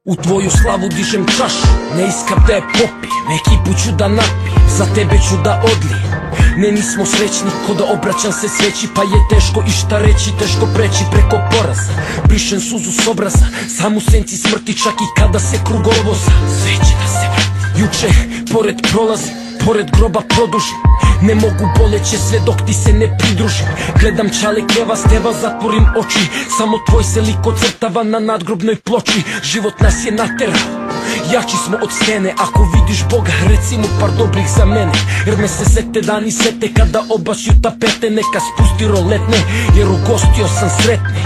U tvoju slavu dižem čašu, ne iskam da je popijem, ekipu ću da napijem, za tebe ću da odlijem. Ne, nismo srećni, ko da obraćam se sveći, pa je teško išta reći, teško preći preko poraza. Brišem suzu s obraza, sam u senci smrti, čak i kada se krug ovoza. Sve će da se vrati. Juče, pored prolazim, pored groba produžim, ne mogu boleće sve dok ti se ne pridružim. Gledam čale keva steva, zatvorim oči, samo tvoj se lik ocrtava na nadgrobnoj ploči. Život nas je naterao, jači smo od scene. Ako vidiš Boga, reci mu par dobrih za mene, jer me se sete dani sete kada obašju tapete. Neka spusti roletne, jer ugostio sam sretne.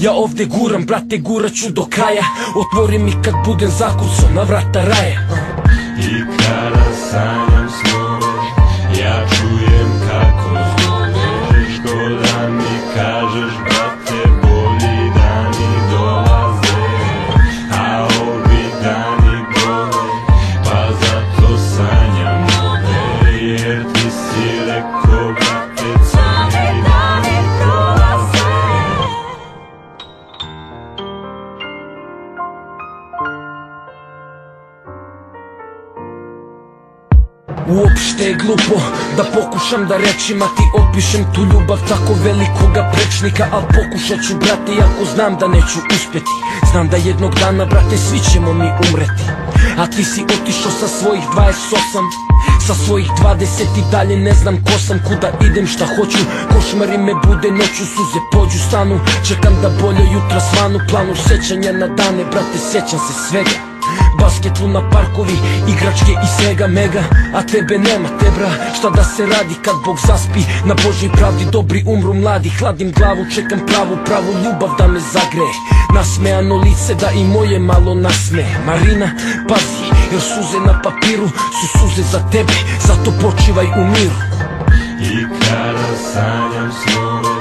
Ja ovde guram, brate, gurat ću do kraja. Otvori mi kad budem zakucao na vrata raja. I kada sanjam snove, ja čujem kako zoveš. Ko da mi kažeš, brate, bolji dani dolaze, a ovi dani bole, pa zato sanjam ove. Jer ti si rekao, brate, crni dani prolaze. Uopšte je glupo da pokušam da rečima ti opišem tu ljubav tako velikoga prečnika, al pokušat ću, brate, iako znam da neću uspjeti. Znam da jednog dana, brate, svi ćemo mi umreti, a ti si otišao sa svojih 28, sa svojih 20 i dalje ne znam ko sam, kuda idem, šta hoću. Košmari me bude noću, suze pođu stanu, čekam da bolje jutra svanu. Planu sećanja na dane, brate, sjećam se svega. Basket, luna, parkovi, igračke i svega mega, a tebe nema, tebra, šta da se radi kad Bog zaspi. Na Božoj pravdi dobri umru mladi, hladim glavu, čekam pravu ljubav da me zagreje. Nasmejano lice da i moje malo nasmeje. Marina, pazi, jer suze na papiru su suze za tebe, zato počivaj u miru. I kada sanjam snove,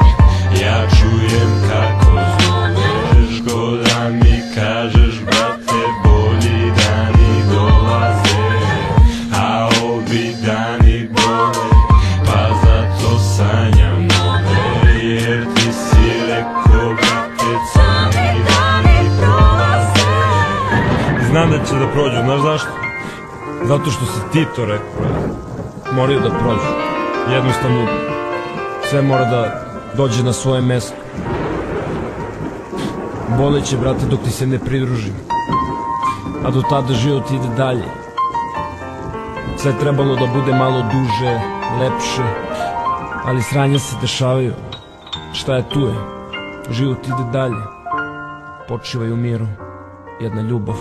ja čujem kako zoveš. Ko da mi kažeš, brate, bolji dani dolaze, a ovi dani bole, pa zato sanjam nove. Jer ti si rekao, brate, crni dani prolaze. Znam da će da prođu, znaš zašto? Zato što si ti to rekao, moraju da prođu. Jednostavno, sve mora da dođe na svoje mesto. Boleće, brate, dok ti se ne pridružim, a do tada život ide dalje. Sve trebalo da bude malo duže, lepše, ali sranja se dešavaju. Šta je tu je, život ide dalje. Počivaj u miru, jedna ljubav.